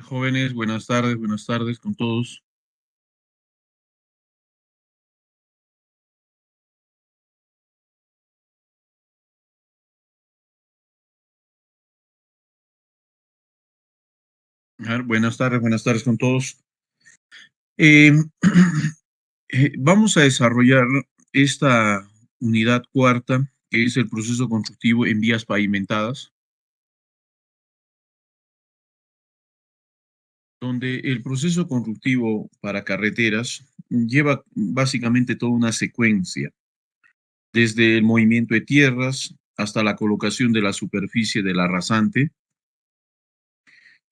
Jóvenes, buenas tardes con todos. Buenas tardes con todos. Eh, Vamos a desarrollar esta unidad cuarta, que es el proceso constructivo en vías pavimentadas, donde el proceso constructivo para carreteras lleva básicamente toda una secuencia, desde el movimiento de tierras hasta la colocación de la superficie de la rasante,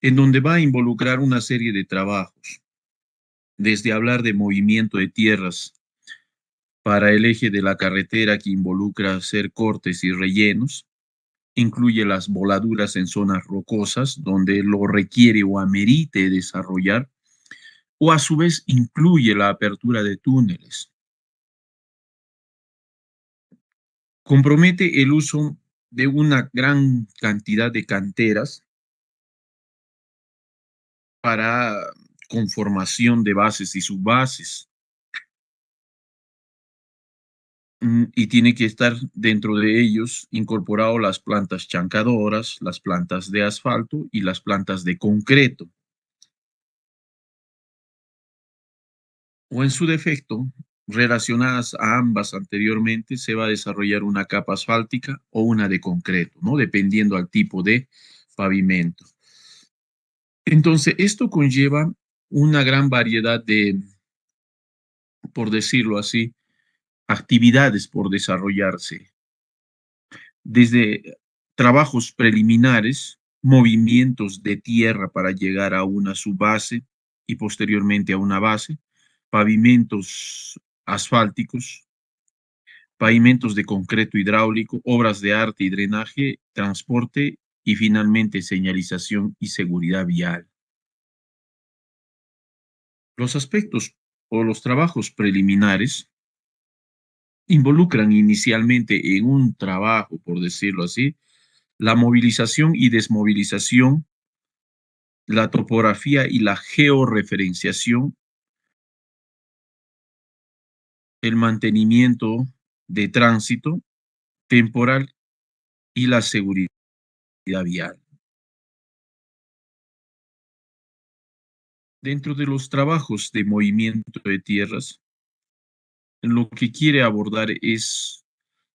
en donde va a involucrar una serie de trabajos, desde hablar de movimiento de tierras para el eje de la carretera que involucra hacer cortes y rellenos, incluye las voladuras en zonas rocosas donde lo requiere o amerite desarrollar, o a su vez incluye la apertura de túneles. Compromete el uso de una gran cantidad de canteras para conformación de bases y subbases. Y tiene que estar dentro de ellos incorporado las plantas chancadoras, las plantas de asfalto y las plantas de concreto. O en su defecto, relacionadas a ambas anteriormente, se va a desarrollar una capa asfáltica o una de concreto, ¿no? Dependiendo al tipo de pavimento. Entonces, esto conlleva una gran variedad de, por decirlo así, actividades por desarrollarse, desde trabajos preliminares, movimientos de tierra para llegar a una subbase y posteriormente a una base, pavimentos asfálticos, pavimentos de concreto hidráulico, obras de arte y drenaje, transporte y finalmente señalización y seguridad vial. Los aspectos o los trabajos preliminares involucran inicialmente en un trabajo, por decirlo así, la movilización y desmovilización, la topografía y la georreferenciación, el mantenimiento de tránsito temporal y la seguridad vial. Dentro de los trabajos de movimiento de tierras, lo que quiere abordar es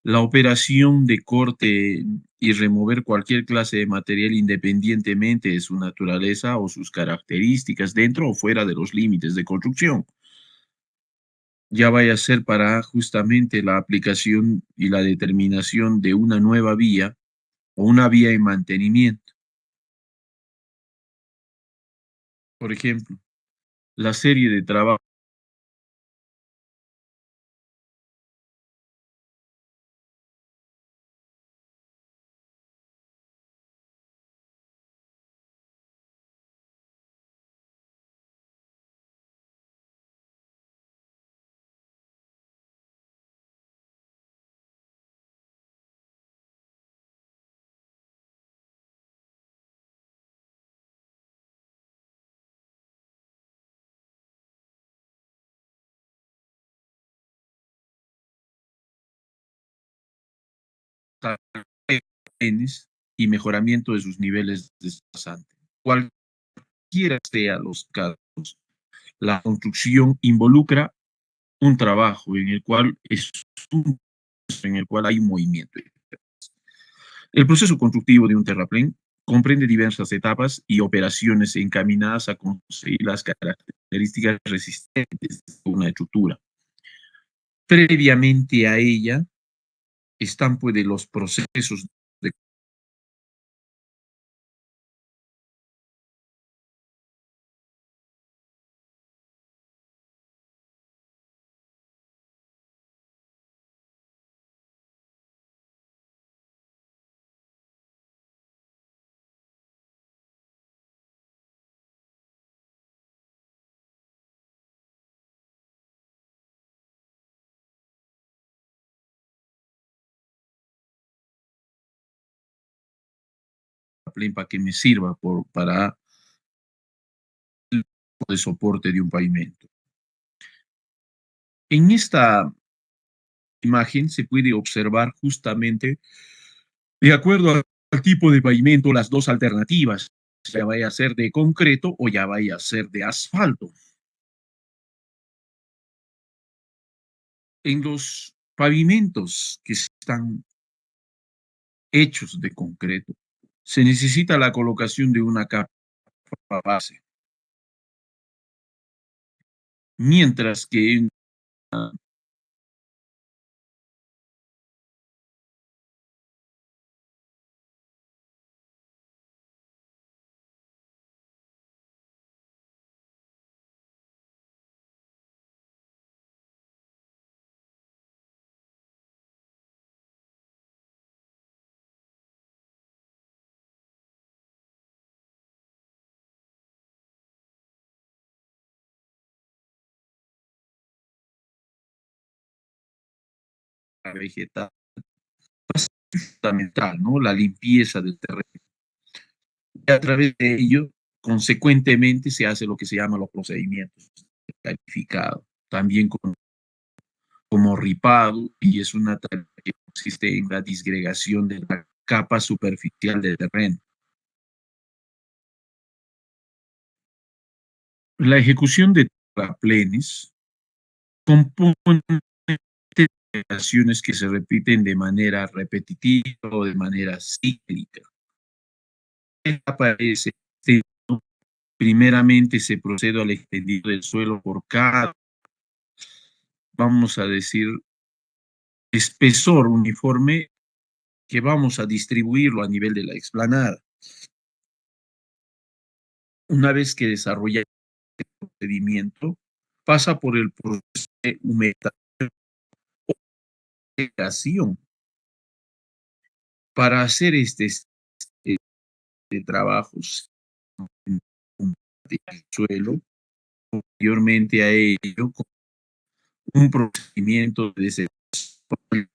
la operación de corte y remover cualquier clase de material independientemente de su naturaleza o sus características, dentro o fuera de los límites de construcción. Ya vaya a ser para justamente la aplicación y la determinación de una nueva vía o una vía en mantenimiento. Por ejemplo, la serie de trabajos y mejoramiento de sus niveles de desplazante. Cualquiera sea los casos, la construcción involucra un trabajo en el cual es un, en el cual hay un movimiento. El proceso constructivo de un terraplén comprende diversas etapas y operaciones encaminadas a conseguir las características resistentes de una estructura. Previamente a ella están pues de los procesos de terraplén para que me sirva para de soporte de un pavimento. En esta imagen se puede observar justamente, de acuerdo al tipo de pavimento, las dos alternativas, ya vaya a ser de concreto o ya vaya a ser de asfalto. En los pavimentos que están hechos de concreto, se necesita la colocación de una capa base, mientras que en la vegetal es fundamental, ¿no? La limpieza del terreno. Y a través de ello, consecuentemente, se hace lo que se llama los procedimientos calificados, también como ripado, y es una tarea que consiste en la disgregación de la capa superficial del terreno. La ejecución de terraplenes compone acciones que se repiten de manera repetitiva o de manera cíclica. Aparece, primeramente se procede al extendido del suelo por cada, vamos a decir, espesor uniforme que vamos a distribuirlo a nivel de la explanada. Una vez que desarrolla el procedimiento, pasa por el proceso de humectación. Para hacer eh, trabajos en el suelo, posteriormente a ello, con un procedimiento de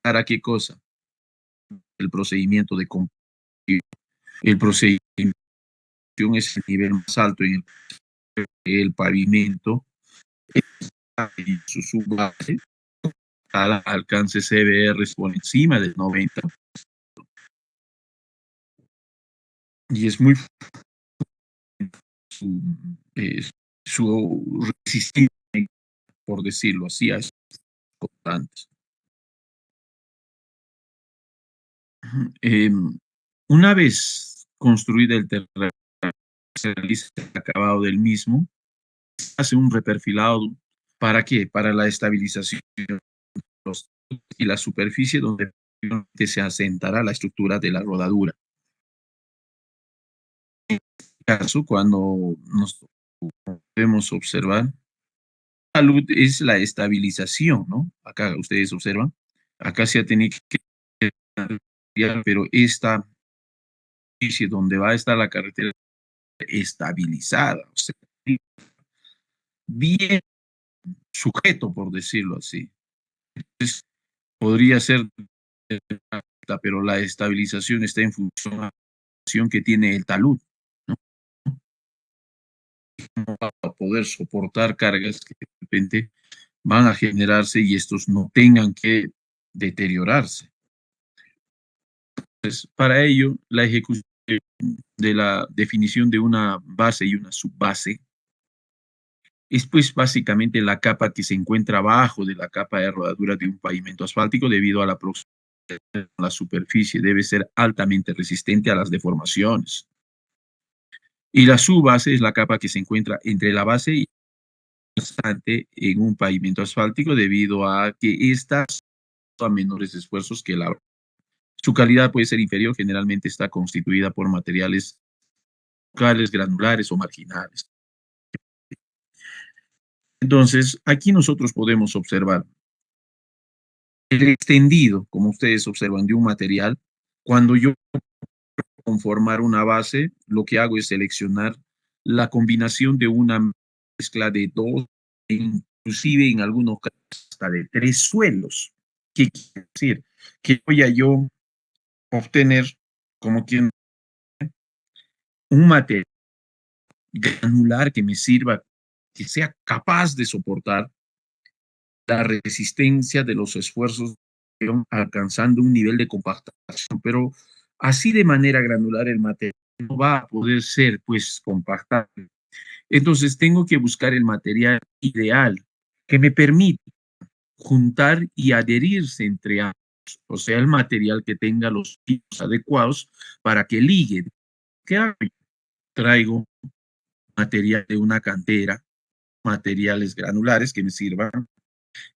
¿para qué cosa? El procedimiento de composición. El procedimiento es el nivel más alto en el pavimento, en su subbase, al alcance CBR por encima del 90, y es muy su, eh, su resistencia, por decirlo así, a esos constantes. Eh, una vez construida el terreno, se realiza el acabado del mismo, hace un reperfilado. ¿Para qué? Para la estabilización y la superficie donde se asentará la estructura de la rodadura. En este caso, cuando nos podemos observar, la luz es la estabilización, ¿no? Acá ustedes observan, acá se ha tenido que, pero esta superficie donde va a estar la carretera estabilizada, o sea, bien sujeto, por decirlo así. Entonces, podría ser, pero la estabilización está en función a la acción que tiene el talud, ¿no? Para poder soportar cargas que de repente van a generarse y estos no tengan que deteriorarse. Entonces, para ello, la ejecución de la definición de una base y una subbase es pues básicamente la capa que se encuentra abajo de la capa de rodadura de un pavimento asfáltico debido a la proximidad de la superficie. Debe ser altamente resistente a las deformaciones. Y la subbase es la capa que se encuentra entre la base y en un pavimento asfáltico debido a que estas a menores esfuerzos que la. Su calidad puede ser inferior, generalmente está constituida por materiales locales, granulares o marginales. Entonces, aquí nosotros podemos observar el extendido, como ustedes observan, de un material. Cuando yo conformar una base, lo que hago es seleccionar la combinación de una mezcla de dos, inclusive en algunos casos hasta de tres suelos. ¿Qué quiere decir? Que voy a yo obtener como quien un material granular que me sirva que sea capaz de soportar la resistencia de los esfuerzos, alcanzando un nivel de compactación, pero así de manera granular el material no va a poder ser pues compactable. Entonces tengo que buscar el material ideal que me permita juntar y adherirse entre ambos, o sea, el material que tenga los tipos adecuados para que ligue. ¿Qué hago? Traigo material de una cantera, materiales granulares que me sirvan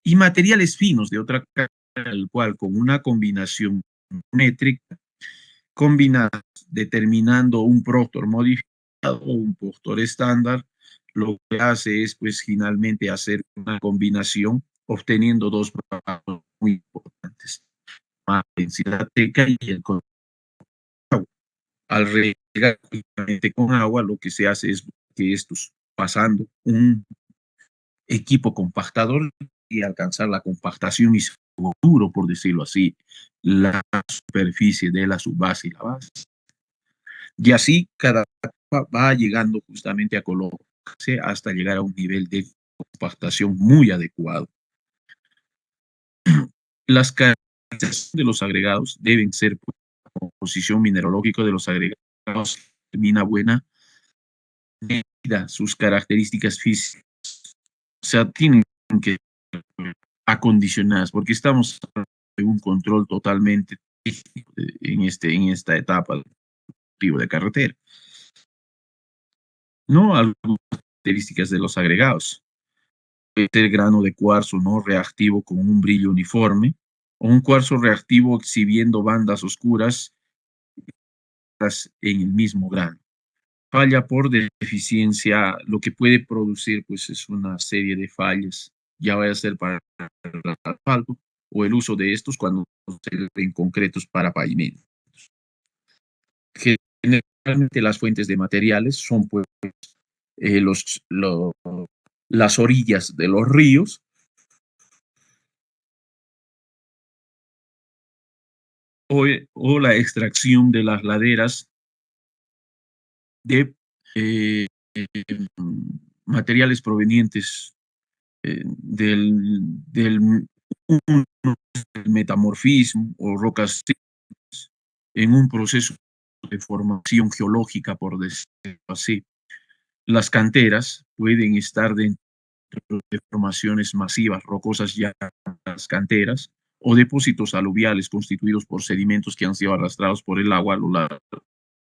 y materiales finos de otra cantera, el cual con una combinación métrica combinada determinando un proctor modificado o un proctor estándar, lo que hace es pues finalmente hacer una combinación obteniendo dos productos muy importantes, la densidad teca y el agua. Al regar con agua, lo que se hace es que estos pasando un equipo compactador y alcanzar la compactación y duro, por decirlo así, la superficie de la subbase y la base. Y así cada capa va llegando justamente a colocarse hasta llegar a un nivel de compactación muy adecuado. Las características de los agregados deben ser pues, la composición mineralógica de los agregados, mina buena, medida, sus características físicas, o sea, tienen que acondicionadas, porque estamos en un control totalmente en esta etapa de carretera. No algunas características de los agregados. Puede ser grano de cuarzo no reactivo con un brillo uniforme, o un cuarzo reactivo exhibiendo bandas oscuras en el mismo grano. Falla por deficiencia, lo que puede producir pues es una serie de fallas, ya vaya a ser para el asfalto o el uso de estos cuando se ven concretos para pavimento. Generalmente las fuentes de materiales son pues eh, los, lo- las orillas de los ríos o la extracción de las laderas de eh, materiales provenientes del metamorfismo o rocas en un proceso de formación geológica, por decirlo así. Las canteras pueden estar dentro de formaciones masivas rocosas ya las canteras o depósitos aluviales constituidos por sedimentos que han sido arrastrados por el agua a lo largo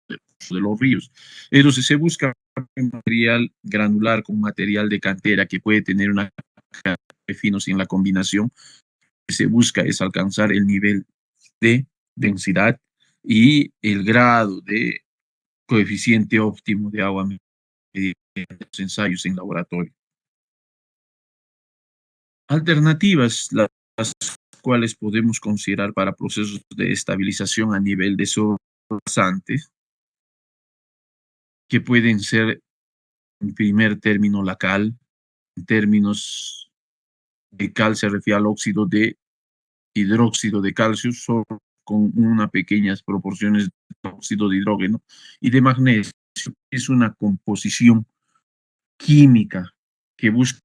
de los ríos. Entonces se busca material granular con material de cantera que puede tener una caja de finos en la combinación. Lo que se busca es alcanzar el nivel de densidad y el grado de coeficiente óptimo de agua mediante los ensayos en laboratorio. Alternativas, las cuales podemos considerar para procesos de estabilización a nivel de sobrepasantes, que pueden ser en primer término la cal, en términos de cal se refiere al óxido de hidróxido de calcio solo con unas pequeñas proporciones de óxido de hidrógeno y de magnesio. Es una composición química que busca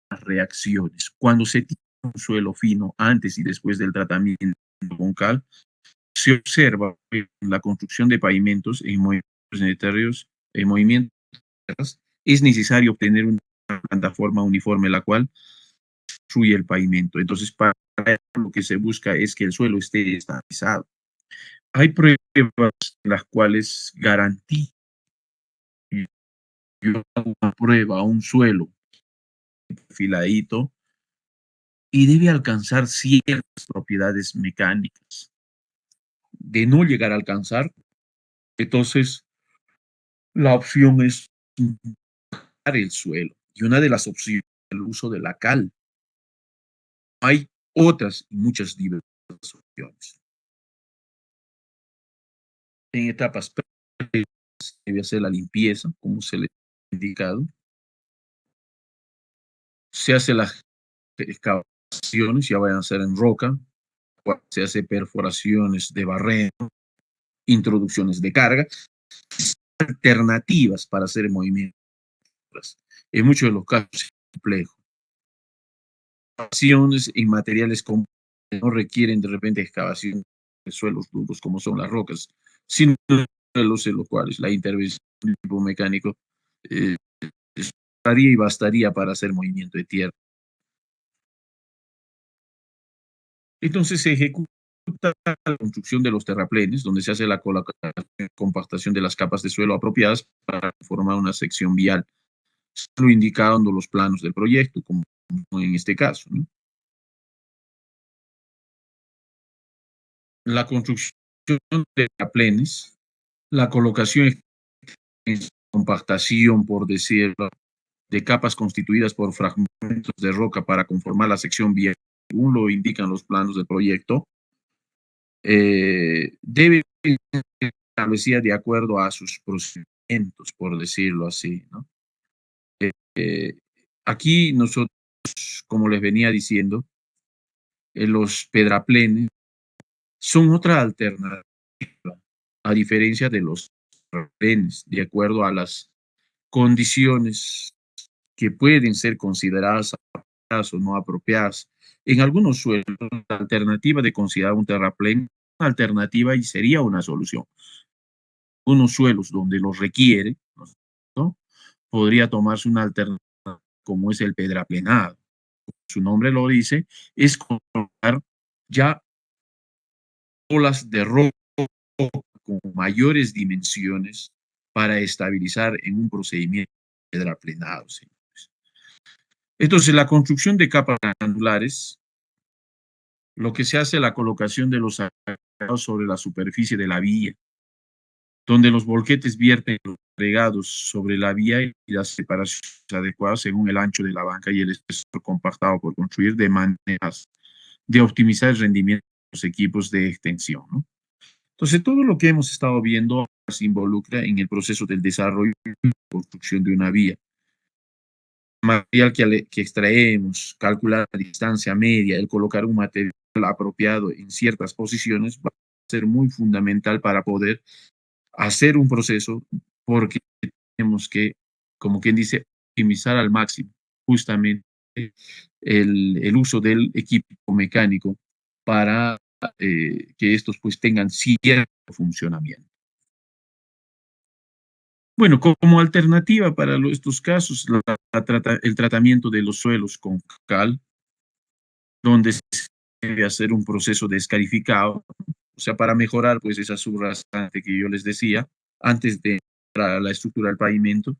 reacciones. Cuando se tiene un suelo fino antes y después del tratamiento con cal, se observa en la construcción de pavimentos en movimientos sanitarios, en movimientos, es necesario obtener una plataforma uniforme, la cual construye el pavimento. Entonces, para lo que se busca es que el suelo esté estabilizado. Hay pruebas en las cuales garantizan una prueba a un suelo filadito y debe alcanzar ciertas propiedades mecánicas. De no llegar a alcanzar, entonces la opción es el suelo. Y una de las opciones es el uso de la cal. Hay otras y muchas diversas opciones. En etapas previas debe hacer la limpieza, como se le ha indicado. Se hace las excavaciones, ya vayan a ser en roca, se hace perforaciones de barreno, introducciones de carga, alternativas para hacer el movimiento. En muchos de los casos es complejo. Acciones en materiales comunes no requieren de repente excavación de suelos duros como son las rocas, sino los en los cuales la intervención del equipo mecánico eh, estaría y bastaría para hacer movimiento de tierra. Entonces se ejecuta la construcción de los terraplenes, donde se hace la colocación y compactación de las capas de suelo apropiadas para formar una sección vial, lo indicando los planos del proyecto, como en este caso, ¿no? La construcción de terraplenes, la colocación en compactación, por decirlo, de capas constituidas por fragmentos de roca para conformar la sección vial, según lo indican los planos del proyecto, debe ser establecida de acuerdo a sus procedimientos, por decirlo así, ¿no? Eh, Aquí nosotros, como les venía diciendo, los pedraplenes son otra alternativa, a diferencia de los terraplenes, de acuerdo a las condiciones que pueden ser consideradas apropiadas o no apropiadas. En algunos suelos, la alternativa de considerar un terraplén, una alternativa y sería una solución. Unos suelos donde los requiere, ¿no? Podría tomarse una alternativa como es el pedraplenado. Su nombre lo dice, es colocar ya olas de roca con mayores dimensiones para estabilizar en un procedimiento pedraplenado. ¿Sí? Entonces, la construcción de capas granulares, lo que se hace es la colocación de los agregados sobre la superficie de la vía, donde los volquetes vierten los agregados sobre la vía y las separaciones adecuadas según el ancho de la banca y el espesor compactado por construir de maneras de optimizar el rendimiento de los equipos de extensión, ¿no? Entonces, todo lo que hemos estado viendo se involucra en el proceso del desarrollo y construcción de una vía. Material que extraemos, calcular la distancia media, el colocar un material apropiado en ciertas posiciones va a ser muy fundamental para poder hacer un proceso porque tenemos que, como quien dice, optimizar al máximo justamente el uso del equipo mecánico para que estos pues tengan cierto funcionamiento. Bueno, como alternativa para estos casos, el tratamiento de los suelos con cal, donde se debe hacer un proceso de escarificado, o sea, para mejorar pues esa subrasante que yo les decía, antes de entrar a la estructura del pavimento,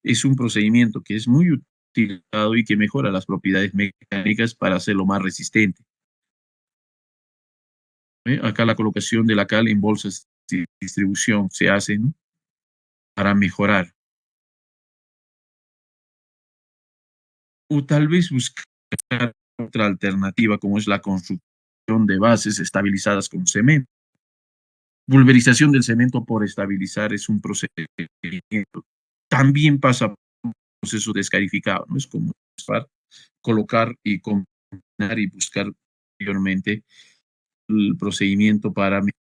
es un procedimiento que es muy utilizado y que mejora las propiedades mecánicas para hacerlo más resistente. ¿Eh? Acá la colocación de la cal en bolsas de distribución se hace, ¿no? Para mejorar. O tal vez buscar otra alternativa como es la construcción de bases estabilizadas con cemento. Pulverización del cemento por estabilizar es un procedimiento. También pasa por un proceso descalificado, ¿no? Es como colocar y combinar y buscar posteriormente el procedimiento para mejorar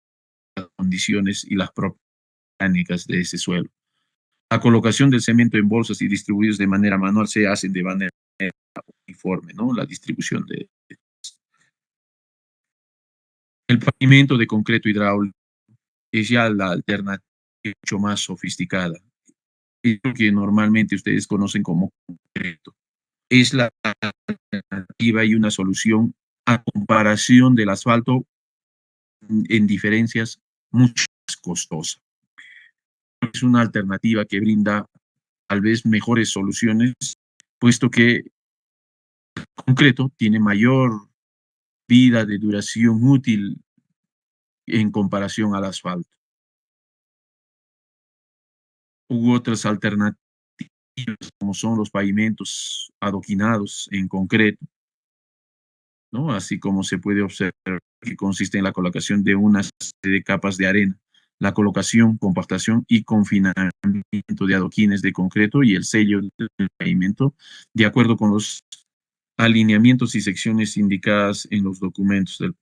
las condiciones y las propiedades mecánicas de ese suelo. La colocación del cemento en bolsas y distribuidos de manera manual se hacen de manera uniforme, ¿no? La distribución de el pavimento de concreto hidráulico es ya la alternativa mucho más sofisticada. Es lo que normalmente ustedes conocen como concreto. Es la alternativa y una solución a comparación del asfalto en diferencias mucho más costosas. Es una alternativa que brinda tal vez mejores soluciones, puesto que el concreto tiene mayor vida de duración útil en comparación al asfalto. U otras alternativas como son los pavimentos adoquinados en concreto, ¿no? Así como se puede observar que consiste en la colocación de una serie de capas de arena, la colocación, compactación y confinamiento de adoquines de concreto y el sello del pavimento de acuerdo con los alineamientos y secciones indicadas en los documentos del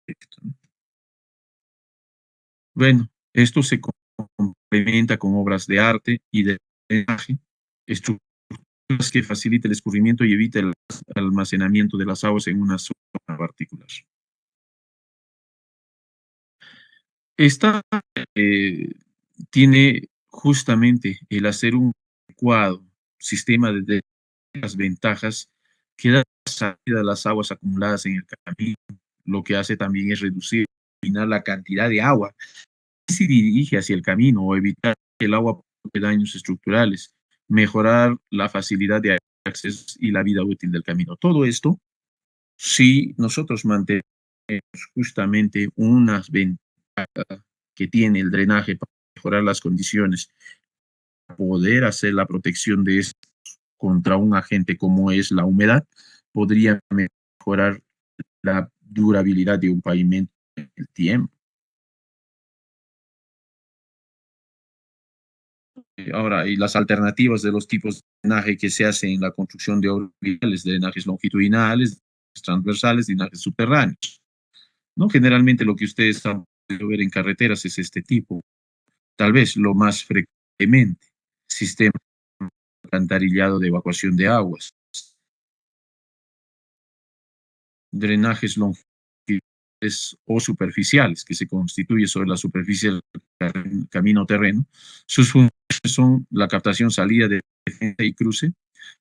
proyecto. Bueno, esto se complementa con obras de arte y de imagen estructuras que facilite el escurrimiento y evite el almacenamiento de las aguas en una zona particular. Esta eh, tiene justamente el hacer un adecuado sistema de las ventajas que da salida a las aguas acumuladas en el camino. Lo que hace también es reducir la cantidad de agua que se dirige hacia el camino o evitar que el agua provoque daños estructurales, mejorar la facilidad de acceso y la vida útil del camino. Todo esto, si nosotros mantenemos justamente unas ventajas que tiene el drenaje para mejorar las condiciones, poder hacer la protección de esto contra un agente como es la humedad, podría mejorar la durabilidad de un pavimento en el tiempo. Ahora, y las alternativas de los tipos de drenaje que se hacen en la construcción de obras viales, drenajes longitudinales, transversales, drenajes subterráneos. ¿No? Generalmente lo que ustedes han podido ver en carreteras es este tipo, tal vez lo más frecuentemente, sistema alcantarillado de evacuación de aguas, drenajes longitudinales o superficiales que se constituye sobre la superficie del camino terreno. Sus funciones son la captación, salida de defensa y cruce.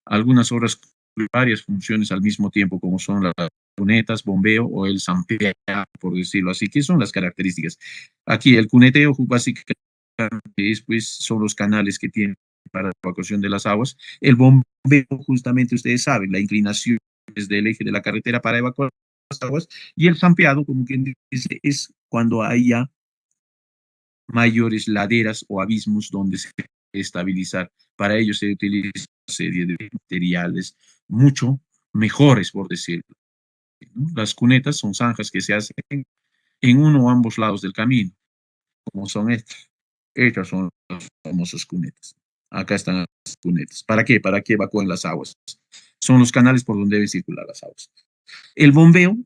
Algunas obras cumplen varias funciones al mismo tiempo, como son las cunetas, bombeo o el zampeo, por decirlo así. ¿Qué son las características? Aquí el cuneteo básicamente es, pues, son los canales que tienen para la evacuación de las aguas. El bombeo, justamente ustedes saben, la inclinación desde el eje de la carretera para evacuar las aguas. Y el zampeado, como quien dice, es cuando hay ya mayores laderas o abismos donde se puede estabilizar. Para ello se utiliza una serie de materiales mucho mejores, por decirlo, ¿no? Las cunetas son zanjas que se hacen en uno o ambos lados del camino, como son estas. Estas son las famosas cunetas. Acá están las cunetas. ¿Para qué? Para que evacúen las aguas. Son los canales por donde deben circular las aguas. El bombeo,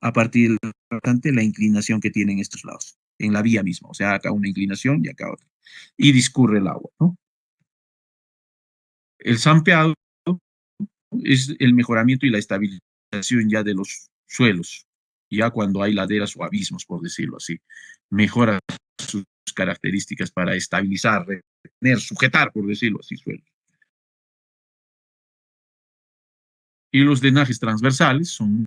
a partir de la inclinación que tienen estos lados, en la vía misma, o sea, acá una inclinación y acá otra, y discurre el agua, ¿no? El zampeado es el mejoramiento y la estabilización ya de los suelos, ya cuando hay laderas o abismos, por decirlo así, mejora sus características para estabilizar, retener, sujetar, por decirlo así, suelos. Y los drenajes transversales son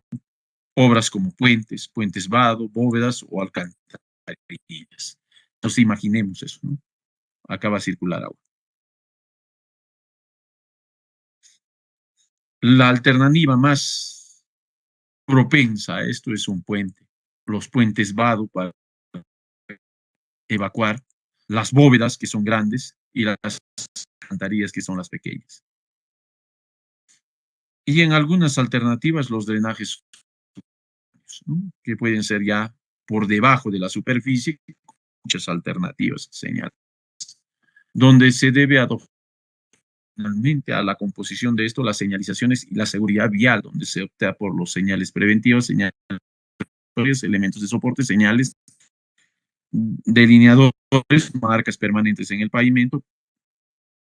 obras como puentes, puentes vado, bóvedas o alcantarillas. Entonces imaginemos eso, ¿no? Acá va a circular agua. La alternativa más propensa a esto es un puente. Los puentes vado para evacuar, las bóvedas que son grandes y las alcantarillas que son las pequeñas. Y en algunas alternativas los drenajes, ¿no? Que pueden ser ya por debajo de la superficie, muchas alternativas, señal, donde se debe adoptar finalmente a la composición de esto, las señalizaciones y la seguridad vial, donde se opta por los señales preventivas, señales, elementos de soporte, señales, delineadores, marcas permanentes en el pavimento,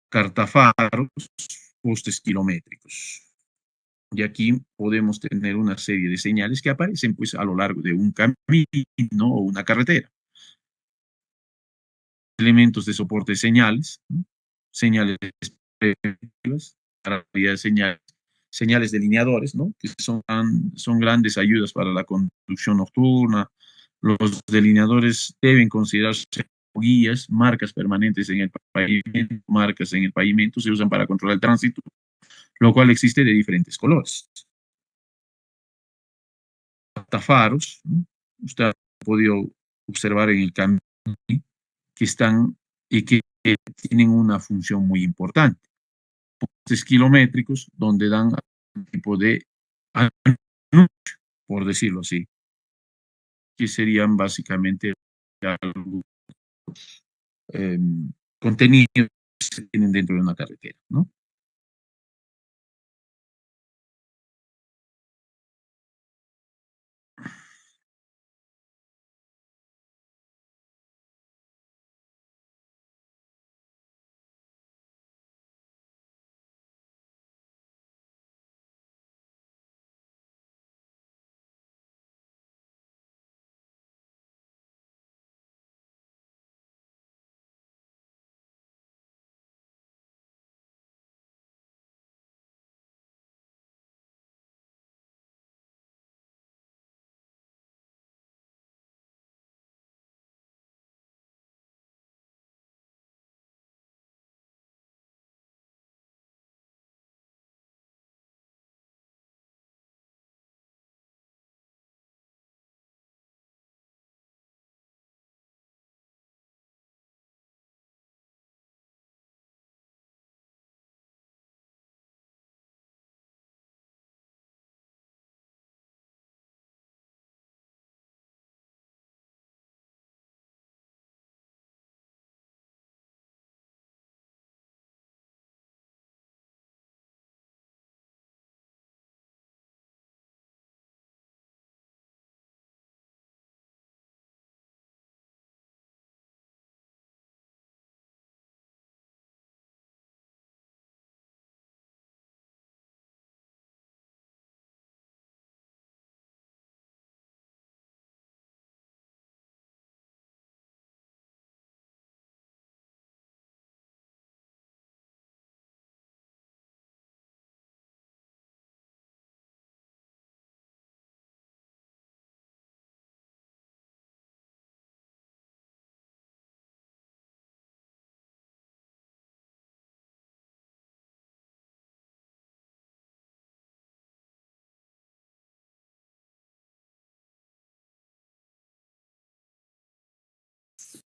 cartafaros, postes kilométricos. Y aquí podemos tener una serie de señales que aparecen, pues, a lo largo de un camino o una carretera. Elementos de soporte de señales, ¿no? Señales preventivas, de señales, señales delineadores, ¿no? Que son grandes ayudas para la conducción nocturna. Los delineadores deben considerarse como guías, marcas permanentes en el pavimento, marcas en el pavimento se usan para controlar el tránsito, lo cual existe de diferentes colores. Tafaros, ¿no? Usted ha podido observar en el camino que están y que tienen una función muy importante. Postes kilométricos donde dan un tipo de anuncio, por decirlo así, que serían básicamente algo, eh, contenidos que se tienen dentro de una carretera, ¿no?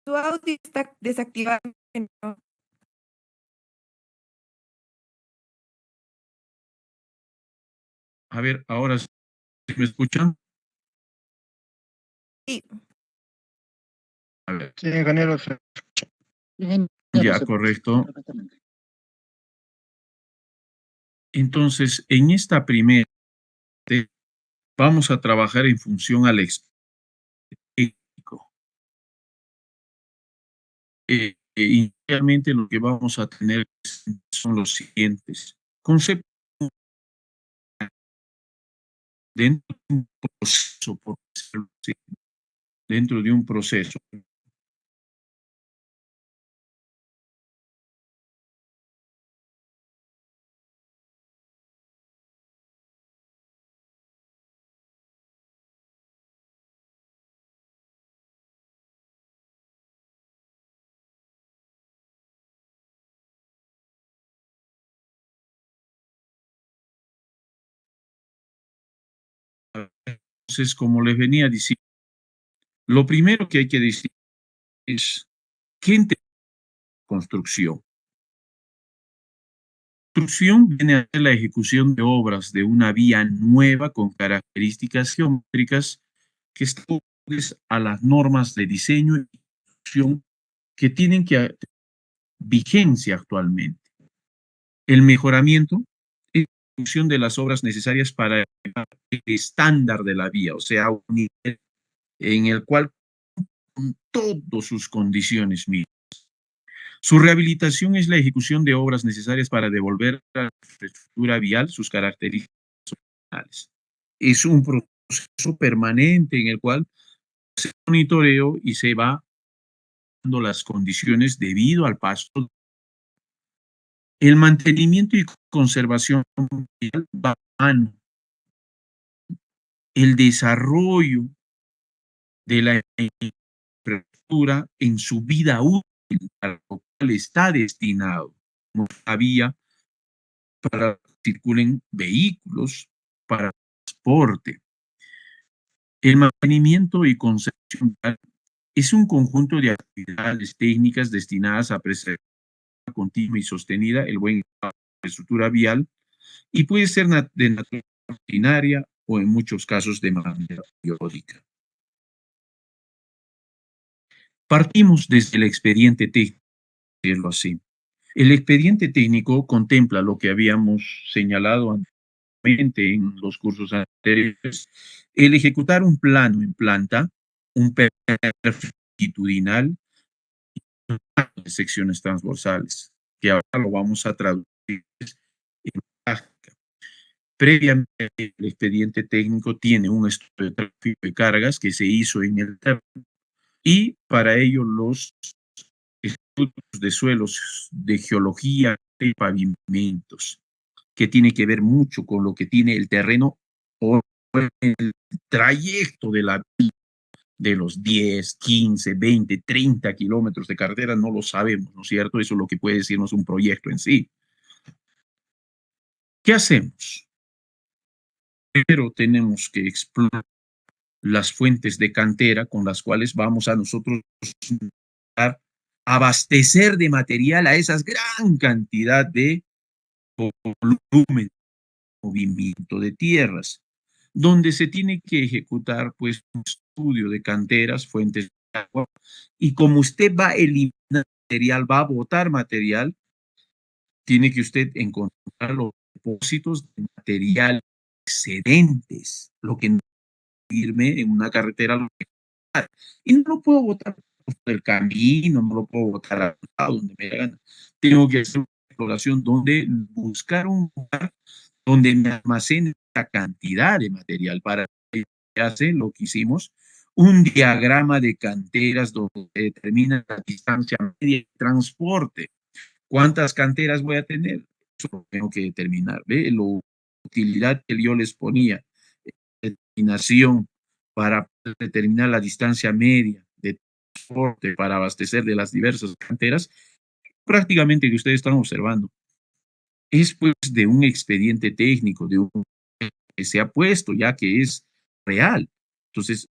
Tu audio está desactivado. ¿No? A ver, ahora sí me escuchan. Sí, A ver, Sí, ingeniero, ingeniero, ya, se escucha correcto. perfectamente. Entonces, en esta primera parte, vamos a trabajar en función al técnico. Inicialmente lo que vamos a tener son los siguientes conceptos dentro de un proceso, por decirlo así, dentro de un proceso. Entonces, como les venía diciendo, lo primero que hay que decir es, ¿qué entiende construcción? Construcción viene a ser la ejecución de obras de una vía nueva con características geométricas que están a las normas de diseño y construcción que tienen que vigencia actualmente. El mejoramiento es la función de las obras necesarias para el estándar de la vía, o sea, un nivel en el cual con todas sus condiciones mínimas. Su rehabilitación es la ejecución de obras necesarias para devolver a la infraestructura vial sus características originales. Es un proceso permanente en el cual se monitoreo y se va dando las condiciones debido al paso. El mantenimiento y conservación vial va a mano. El desarrollo de la infraestructura en su vida útil, a lo cual está destinado, como la vía para que circulen vehículos, para transporte. El mantenimiento y conservación es un conjunto de actividades técnicas destinadas a preservar continua y sostenida el buen estado de la infraestructura vial y puede ser de naturaleza ordinaria o en muchos casos de manera periódica. Partimos desde el expediente técnico, decirlo así. El expediente técnico contempla lo que habíamos señalado anteriormente en los cursos anteriores, el ejecutar un plano en planta, un perfil longitudinal de secciones transversales, que ahora lo vamos a traducir en práctica. Previamente, el expediente técnico tiene un estudio de tráfico de cargas que se hizo en el terreno y para ello los estudios de suelos, de geología y pavimentos, que tiene que ver mucho con lo que tiene el terreno o el trayecto de los 10, 15, 20, 30 kilómetros de carretera, no lo sabemos, ¿no es cierto? Eso es lo que puede decirnos un proyecto en sí. ¿Qué hacemos? Primero tenemos que explorar las fuentes de cantera con las cuales vamos a nosotros abastecer de material a esa gran cantidad de volumen, movimiento de tierras, donde se tiene que ejecutar pues un estudio de canteras, fuentes de agua, y como usted va a eliminar material, va a botar material, tiene que usted encontrar los depósitos de material excedentes, lo que no irme en una carretera y no lo puedo botar por el camino, no lo puedo botar a donde me da gana. Tengo que hacer una exploración donde buscar un lugar donde me almacene la cantidad de material para que hace lo que hicimos, un diagrama de canteras donde se determina la distancia media de transporte. ¿Cuántas canteras voy a tener? Eso lo tengo que determinar. ¿Ve? La utilidad que yo les ponía, determinación para determinar la distancia media de transporte para abastecer de las diversas canteras, prácticamente que ustedes están observando, es pues de un expediente técnico, de un que se ha puesto ya que es real. Entonces,